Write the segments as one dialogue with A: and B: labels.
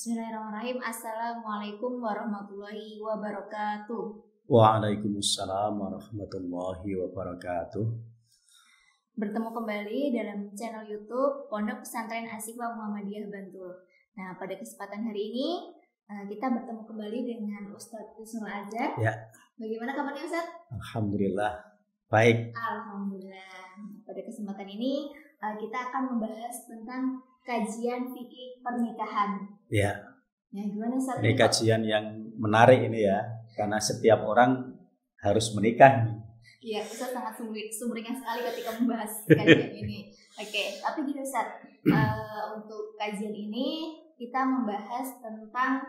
A: Bismillahirrahmanirrahim. Assalamualaikum warahmatullahi wabarakatuh.
B: Waalaikumsalam warahmatullahi wabarakatuh.
A: Bertemu kembali dalam channel YouTube Pondok Pesantren Asyifa Muhammadiyah Bantul. Nah, pada kesempatan hari ini kita bertemu kembali dengan Ustadz Husnul Azhar.
B: Ya.
A: Bagaimana kabarnya, Ustadz?
B: Alhamdulillah baik.
A: Alhamdulillah. Pada kesempatan ini kita akan membahas tentang kajian fikih pernikahan.
B: Ya.
A: Ya, gimana Ustadz?
B: Ini kajian yang menarik ini ya, karena setiap orang harus menikah.
A: Iya, Ustadz sangat sumringah sekali ketika membahas kajian ini. Oke, tapi gini Ustadz, untuk kajian ini kita membahas tentang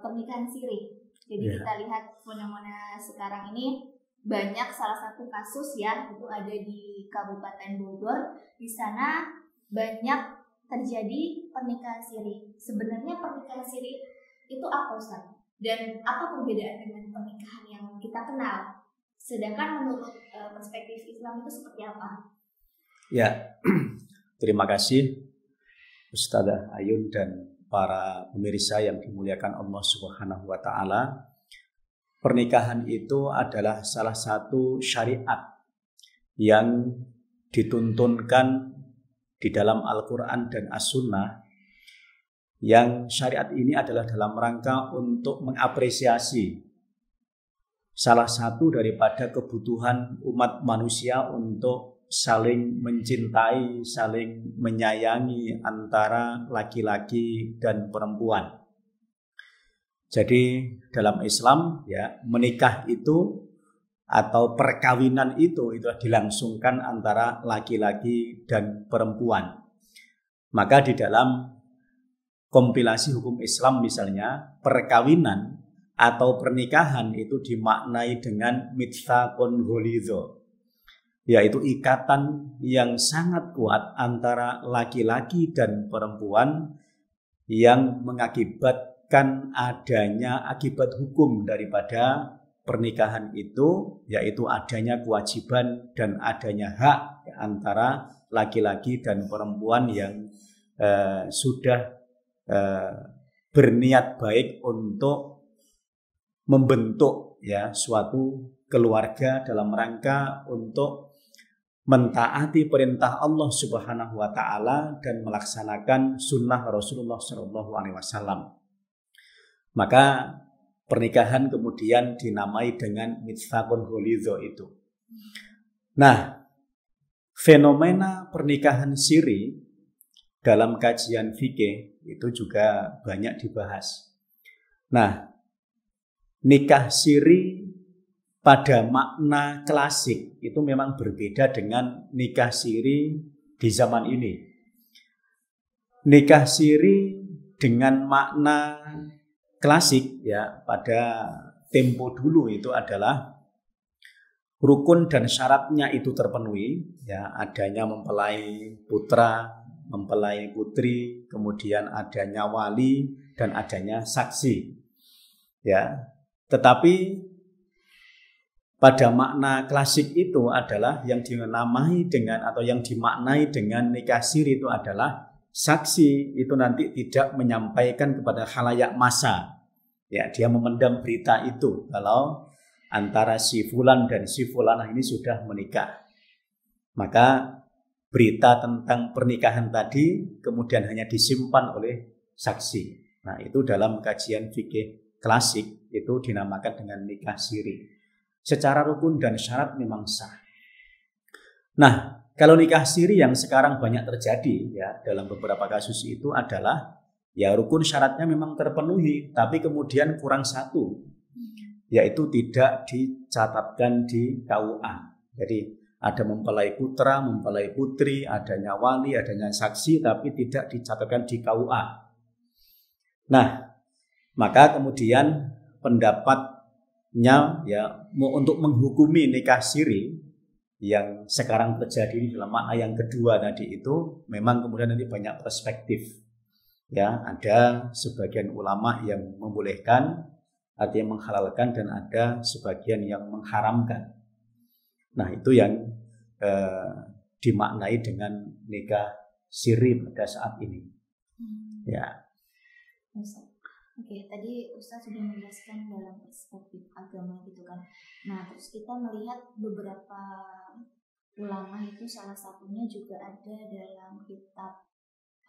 A: pernikahan siri. Jadi kita lihat fenomena sekarang ini banyak, salah satu kasus ya, itu ada di Kabupaten Bogor. Di sana banyak terjadi pernikahan siri. Sebenarnya pernikahan siri itu apa, Ustaz? Dan apa perbedaan dengan pernikahan yang kita kenal? Sedangkan menurut perspektif Islam itu seperti apa?
B: Ya, terima kasih Ustazah Ayun dan para pemirsa yang dimuliakan Allah Subhanahu wa Ta'ala. Pernikahan itu adalah salah satu syariat yang dituntunkan di dalam Al-Quran dan As-Sunnah, yang syariat ini adalah dalam rangka untuk mengapresiasi salah satu daripada kebutuhan umat manusia untuk saling mencintai, saling menyayangi antara laki-laki dan perempuan. Jadi dalam Islam ya, menikah itu atau perkawinan itu dilangsungkan antara laki-laki dan perempuan. Maka di dalam kompilasi hukum Islam misalnya, perkawinan atau pernikahan itu dimaknai dengan mitsaqun ghalidha, yaitu ikatan yang sangat kuat antara laki-laki dan perempuan yang mengakibatkan adanya akibat hukum daripada pernikahan itu, yaitu adanya kewajiban dan adanya hak antara laki-laki dan perempuan yang sudah berniat baik untuk membentuk ya suatu keluarga dalam rangka untuk mentaati perintah Allah Subhanahu wa Ta'ala dan melaksanakan sunnah Rasulullah Shallallahu Alaihi Wasallam. Maka pernikahan kemudian dinamai dengan mitsaqun ghalidha itu. Nah, fenomena pernikahan siri dalam kajian fikih itu juga banyak dibahas. Nah, nikah siri pada makna klasik itu memang berbeda dengan nikah siri di zaman ini. Nikah siri dengan makna klasik ya pada tempo dulu itu adalah rukun dan syaratnya itu terpenuhi ya, adanya mempelai putra, mempelai putri, kemudian adanya wali dan adanya saksi ya. Tetapi pada makna klasik itu adalah yang dinamai dengan atau yang dimaknai dengan nikah siri itu adalah saksi itu nanti tidak menyampaikan kepada khalayak massa. Ya, dia memendam berita itu kalau antara si fulan dan si fulanah ini sudah menikah. Maka berita tentang pernikahan tadi kemudian hanya disimpan oleh saksi. Nah, itu dalam kajian fikih klasik itu dinamakan dengan nikah siri. Secara rukun dan syarat memang sah. Nah, kalau nikah siri yang sekarang banyak terjadi ya dalam beberapa kasus itu adalah ya rukun syaratnya memang terpenuhi, tapi kemudian kurang satu, yaitu tidak dicatatkan di KUA. Jadi ada mempelai putra, mempelai putri, adanya wali, adanya saksi, tapi tidak dicatatkan di KUA. Nah, maka kemudian pendapatnya ya untuk menghukumi nikah siri yang sekarang terjadi dalam makna yang kedua tadi itu memang kemudian nanti banyak perspektif. Ya, ada sebagian ulama yang membolehkan, artinya menghalalkan, dan ada sebagian yang mengharamkan. Nah, itu yang dimaknai dengan nikah siri pada saat ini. Ya.
A: Ustaz. Oke, tadi Ustaz sudah menjelaskan dalam perspektif agama gitu kan. Nah, terus kita melihat beberapa ulama itu salah satunya juga ada dalam kitab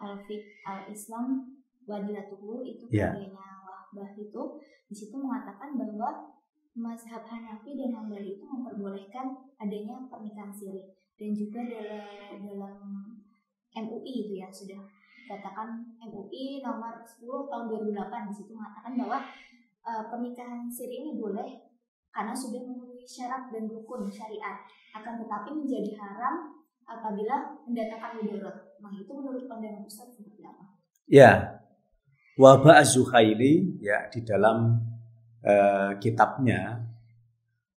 A: Al-Fiqh Al-Islam Wadilatuhu itu karyanya Wahbah itu di situ mengatakan bahwa mazhab Hanafi dan Hambali itu memperbolehkan adanya pernikahan siri dan juga dalam MUI itu ya sudah katakan MUI nomor 10 tahun 2008 di situ mengatakan bahwa pernikahan siri ini boleh karena sudah memenuhi syarat dan rukun syariat, akan tetapi menjadi haram apabila mendatangkan mudarat. Nah, itu menurut pandangan Ustaz seperti apa?
B: Ya, Wahbah Az-Zuhaili ya di dalam kitabnya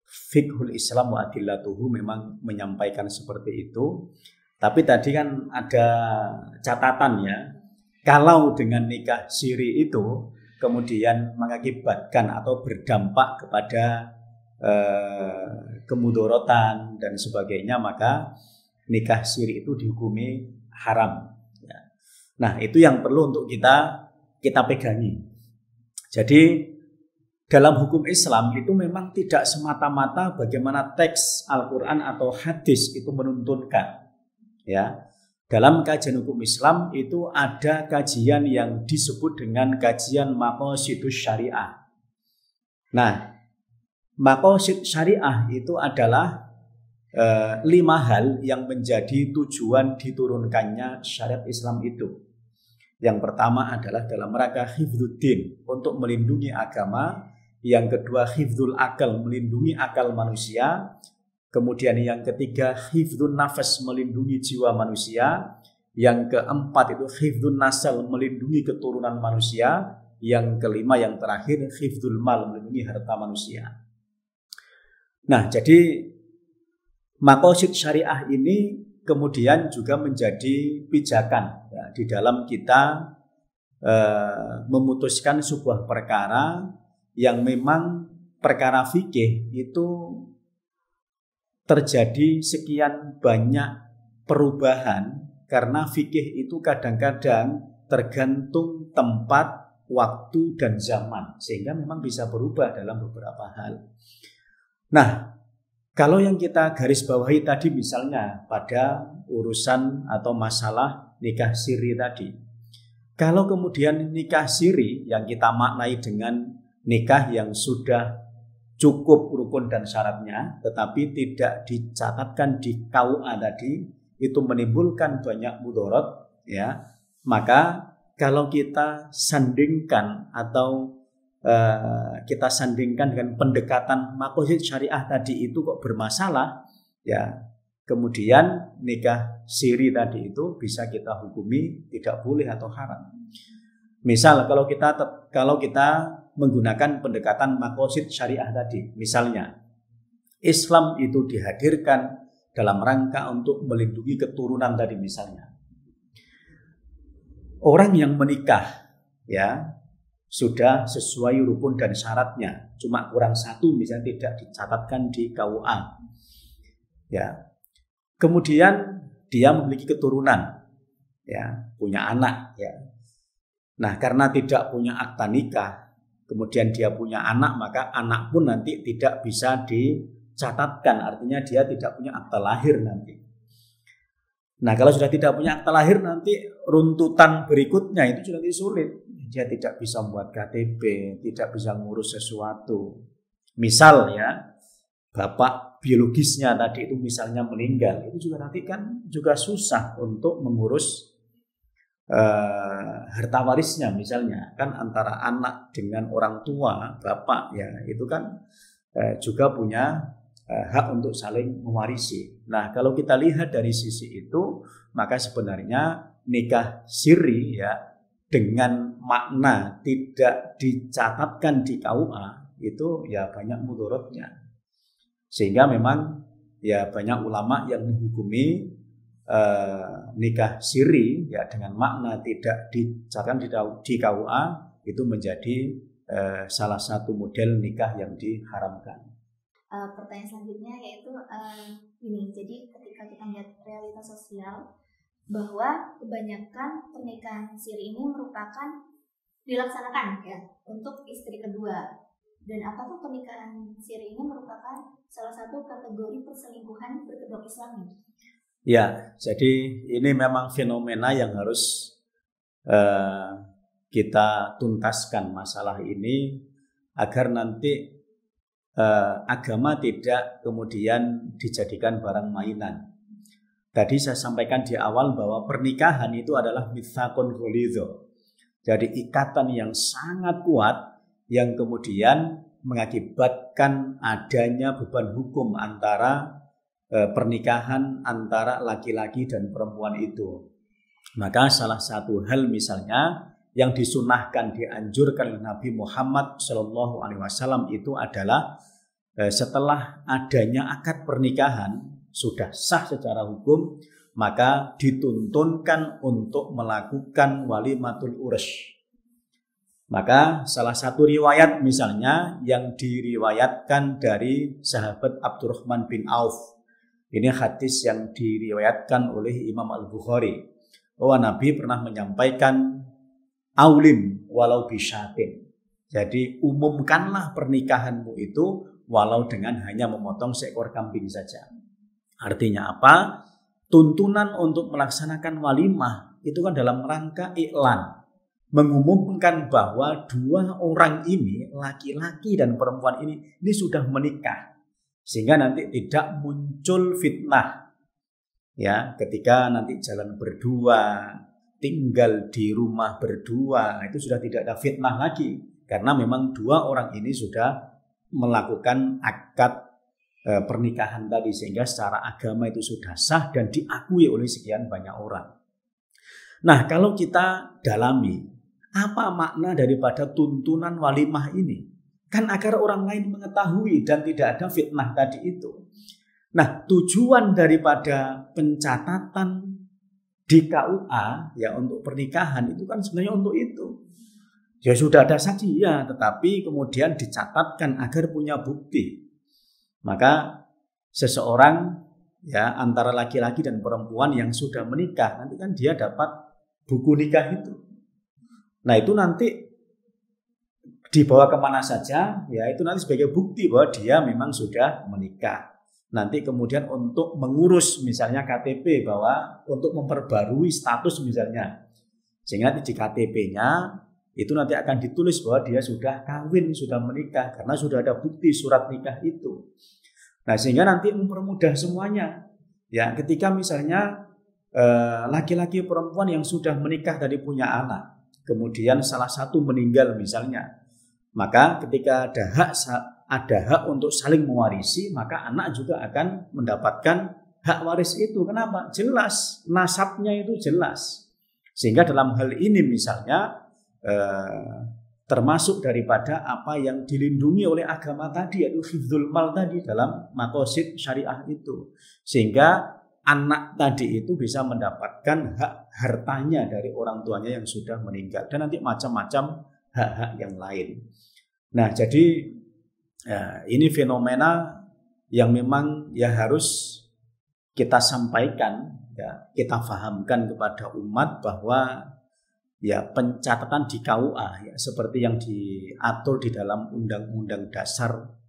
B: Fiqhul Islam wa Adillatuhu memang menyampaikan seperti itu. Tapi tadi kan ada catatan ya, kalau dengan nikah siri itu kemudian mengakibatkan atau berdampak kepada kemudorotan dan sebagainya, maka nikah siri itu dihukumi haram. Nah, itu yang perlu untuk kita pegangi. Jadi dalam hukum Islam itu memang tidak semata-mata bagaimana teks Al-Quran atau hadis itu menuntunkan. Ya, dalam kajian hukum Islam itu ada kajian yang disebut dengan kajian maqasidus syariah. Nah, maqasid syariah itu adalah 5 hal yang menjadi tujuan diturunkannya syariat Islam itu. Yang pertama adalah dalam rangka hifdzuddin, untuk melindungi agama. Yang kedua hifdzul akal, melindungi akal manusia. Kemudian yang ketiga hifdzun nafas, melindungi jiwa manusia. Yang keempat itu hifdzun nasal, melindungi keturunan manusia. Yang kelima yang terakhir hifdzul mal, melindungi harta manusia. Nah, jadi maqasid syariah ini kemudian juga menjadi pijakan ya, di dalam kita memutuskan sebuah perkara yang memang perkara fikih itu terjadi sekian banyak perubahan karena fikih itu kadang-kadang tergantung tempat, waktu, dan zaman, sehingga memang bisa berubah dalam beberapa hal. Nah, kalau yang kita garis bawahi tadi misalnya pada urusan atau masalah nikah siri tadi, kalau kemudian nikah siri yang kita maknai dengan nikah yang sudah cukup rukun dan syaratnya tetapi tidak dicatatkan di KUA tadi, itu menimbulkan banyak mudarat ya, maka kalau kita sandingkan atau kita sandingkan dengan pendekatan maqasid syariah tadi itu kok bermasalah ya, kemudian nikah siri tadi itu bisa kita hukumi tidak boleh atau haram. Misal kalau kita menggunakan pendekatan maqasid syariah tadi, misalnya Islam itu dihadirkan dalam rangka untuk melindungi keturunan tadi misalnya. Orang yang menikah ya sudah sesuai rukun dan syaratnya, cuma kurang satu misalnya tidak dicatatkan di KUA. Ya. Kemudian dia memiliki keturunan ya, punya anak ya. Nah, karena tidak punya akta nikah, kemudian dia punya anak, maka anak pun nanti tidak bisa dicatatkan, artinya dia tidak punya akta lahir nanti. Nah, kalau sudah tidak punya akta lahir nanti runtutan berikutnya itu sudah sulit. Dia tidak bisa membuat KTP, tidak bisa ngurus sesuatu. Misal ya, bapak biologisnya tadi itu misalnya meninggal, itu juga nanti kan juga susah untuk mengurus harta warisnya misalnya, kan antara anak dengan orang tua, bapak ya, itu kan juga punya hak untuk saling mewarisi. Nah, kalau kita lihat dari sisi itu, maka sebenarnya nikah siri ya dengan makna tidak dicatatkan di KUA itu ya banyak mudaratnya. Sehingga memang ya banyak ulama yang menghukumi nikah siri ya dengan makna tidak dicatatkan di KUA itu menjadi salah satu model nikah yang diharamkan.
A: Pertanyaan selanjutnya yaitu ini, jadi ketika kita melihat realitas sosial bahwa kebanyakan pernikahan siri ini merupakan dilaksanakan ya untuk istri kedua. Dan apakah pernikahan siri ini merupakan salah satu kategori perselingkuhan berkedok Islami?
B: Ya, jadi ini memang fenomena yang harus kita tuntaskan masalah ini agar nanti agama tidak kemudian dijadikan barang mainan. Tadi saya sampaikan di awal bahwa pernikahan itu adalah mitsaqun ghalidha. Jadi ikatan yang sangat kuat yang kemudian mengakibatkan adanya beban hukum antara pernikahan antara laki-laki dan perempuan itu. Maka salah satu hal misalnya yang disunahkan, dianjurkan oleh Nabi Muhammad SAW itu adalah setelah adanya akad pernikahan sudah sah secara hukum, maka dituntunkan untuk melakukan walimatul urs. Maka salah satu riwayat misalnya yang diriwayatkan dari sahabat Abdurrahman bin Auf. Ini hadis yang diriwayatkan oleh Imam Al-Bukhari. Bahwa Nabi pernah menyampaikan aulim walau bisyatin. Jadi umumkanlah pernikahanmu itu walau dengan hanya memotong seekor kambing saja. Artinya apa? Tuntunan untuk melaksanakan walimah itu kan dalam rangka iklan. Mengumumkan bahwa dua orang ini, laki-laki dan perempuan ini sudah menikah. Sehingga nanti tidak muncul fitnah. Ya, ketika nanti jalan berdua, tinggal di rumah berdua, itu sudah tidak ada fitnah lagi. Karena memang dua orang ini sudah melakukan akad pernikahan tadi. Sehingga secara agama itu sudah sah dan diakui oleh sekian banyak orang. Nah, kalau kita dalami, apa makna daripada tuntunan walimah ini? Kan agar orang lain mengetahui dan tidak ada fitnah tadi itu. Nah, tujuan daripada pencatatan di KUA ya untuk pernikahan itu kan sebenarnya untuk itu. Ya sudah ada saksi ya, tetapi kemudian dicatatkan agar punya bukti. Maka seseorang ya antara laki-laki dan perempuan yang sudah menikah nanti kan dia dapat buku nikah itu. Nah itu nanti dibawa kemana saja, ya itu nanti sebagai bukti bahwa dia memang sudah menikah. Nanti kemudian untuk mengurus misalnya KTP bahwa untuk memperbarui status misalnya. Sehingga nanti di KTP-nya itu nanti akan ditulis bahwa dia sudah kawin, sudah menikah karena sudah ada bukti surat nikah itu. Nah sehingga nanti mempermudah semuanya. Ya ketika misalnya laki-laki perempuan yang sudah menikah tadi punya anak. Kemudian salah satu meninggal misalnya, maka ketika ada hak untuk saling mewarisi, maka anak juga akan mendapatkan hak waris itu. Kenapa? Jelas, nasabnya itu jelas. Sehingga dalam hal ini misalnya termasuk daripada apa yang dilindungi oleh agama tadi, yaitu hifdzul mal tadi dalam maqasid syariah itu. Sehingga anak tadi itu bisa mendapatkan hak hartanya dari orang tuanya yang sudah meninggal dan nanti macam-macam hak-hak yang lain. Nah, jadi ini fenomena yang memang ya harus kita sampaikan, ya, kita fahamkan kepada umat bahwa ya pencatatan di KUA ya seperti yang diatur di dalam Undang-Undang Dasar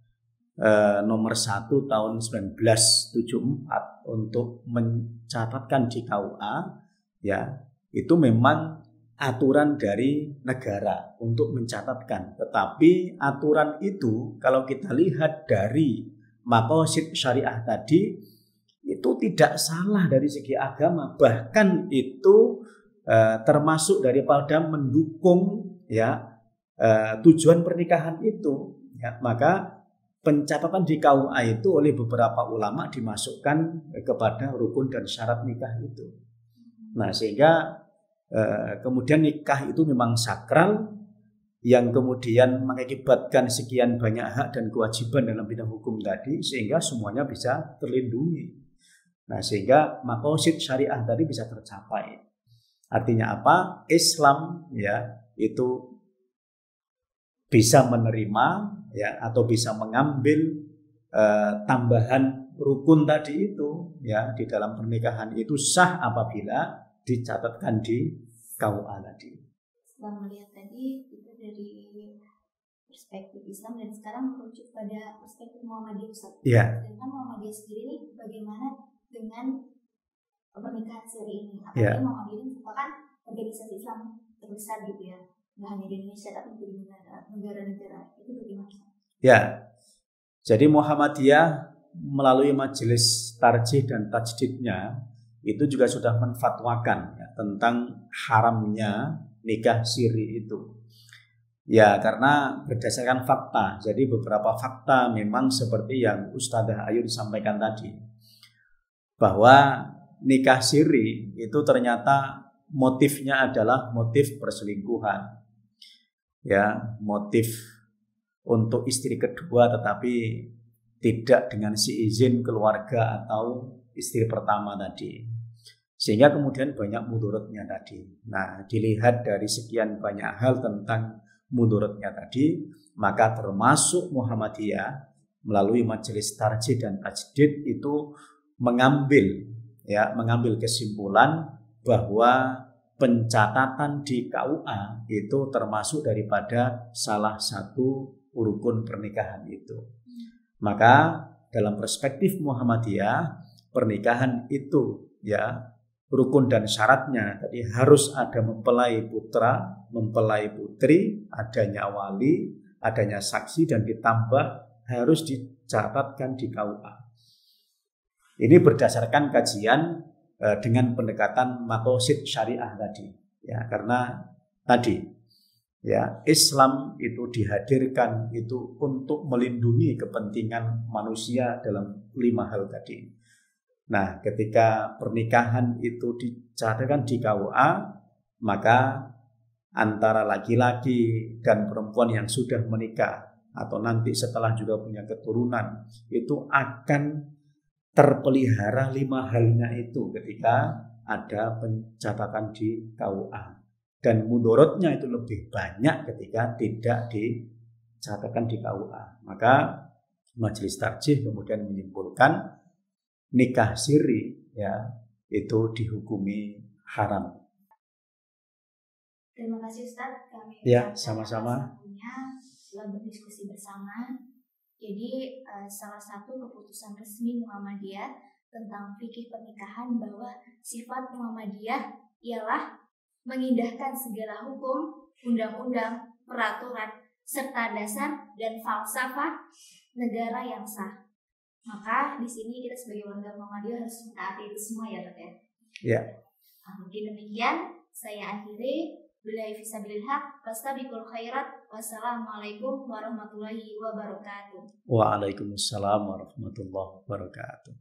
B: nomor 1 tahun 1974 untuk mencatatkan di KUA ya itu memang aturan dari negara untuk mencatatkan, tetapi aturan itu kalau kita lihat dari maqasid syariah tadi itu tidak salah dari segi agama, bahkan itu termasuk daripada mendukung ya tujuan pernikahan itu ya. Maka pencatatan di KUA itu oleh beberapa ulama dimasukkan kepada rukun dan syarat nikah itu. Nah sehingga kemudian nikah itu memang sakral yang kemudian mengakibatkan sekian banyak hak dan kewajiban dalam bidang hukum tadi sehingga semuanya bisa terlindungi. Nah sehingga maqasid syariah tadi bisa tercapai. Artinya apa? Islam ya itu bisa menerima ya atau bisa mengambil tambahan rukun tadi itu ya di dalam pernikahan itu sah apabila dicatatkan di KUA tadi.
A: setelah melihat tadi kita dari perspektif Islam dan sekarang merujuk pada perspektif Muhammadiyah, Ustaz.
B: Iya.
A: Sedangkan Muhammadiyah sendiri ini bagaimana dengan pernikahan siri ini? Apalagi Muhammadiyah ini merupakan organisasi Islam terbesar gitu ya, nggak hanya di Indonesia tapi di negara-negara itu bagaimana?
B: Ya, jadi Muhammadiyah melalui majelis tarjih dan tajdidnya itu juga sudah menfatwakan ya, tentang haramnya nikah siri itu. Ya, karena berdasarkan fakta. Jadi beberapa fakta memang seperti yang Ustadzah Ayu sampaikan tadi, bahwa nikah siri itu ternyata motifnya adalah motif perselingkuhan. Ya, motif untuk istri kedua tetapi tidak dengan seizin keluarga atau istri pertama tadi. Sehingga kemudian banyak mudaratnya tadi. Nah, dilihat dari sekian banyak hal tentang mudaratnya tadi, maka termasuk Muhammadiyah melalui majelis tarjih dan tajdid itu mengambil kesimpulan bahwa pencatatan di KUA itu termasuk daripada salah satu rukun pernikahan itu. Maka dalam perspektif Muhammadiyah, pernikahan itu ya rukun dan syaratnya tadi harus ada mempelai putra, mempelai putri, adanya wali, adanya saksi, dan ditambah harus dicatatkan di KUA. Ini berdasarkan kajian dengan pendekatan maqasid syariah tadi. Ya, karena tadi ya Islam itu dihadirkan itu untuk melindungi kepentingan manusia dalam 5 hal tadi. Nah, ketika pernikahan itu dicatatkan di KUA, maka antara laki-laki dan perempuan yang sudah menikah atau nanti setelah juga punya keturunan itu akan terpelihara 5 halnya itu ketika ada pencatatan di KUA. Dan mudorotnya itu lebih banyak ketika tidak dicatatkan di KUA. Maka majelis tarjih kemudian menyimpulkan nikah siri ya itu dihukumi haram.
A: Terima kasih Ustaz, kami
B: ya sama-sama
A: setelah berdiskusi bersama. Jadi salah satu keputusan resmi Muhammadiyah tentang fikih pernikahan bahwa sifat Muhammadiyah ialah mengindahkan segala hukum, undang-undang, peraturan, serta dasar dan falsafah negara yang sah. Maka di sini kita sebagai warga Muhammadiyah harus mentaati itu semua ya, Dok ya.
B: Ya.
A: Mungkin demikian saya akhiri. Billahi fisabilil haq, fastabiqul khairat. Wassalamualaikum warahmatullahi wabarakatuh.
B: Waalaikumsalam warahmatullahi wabarakatuh.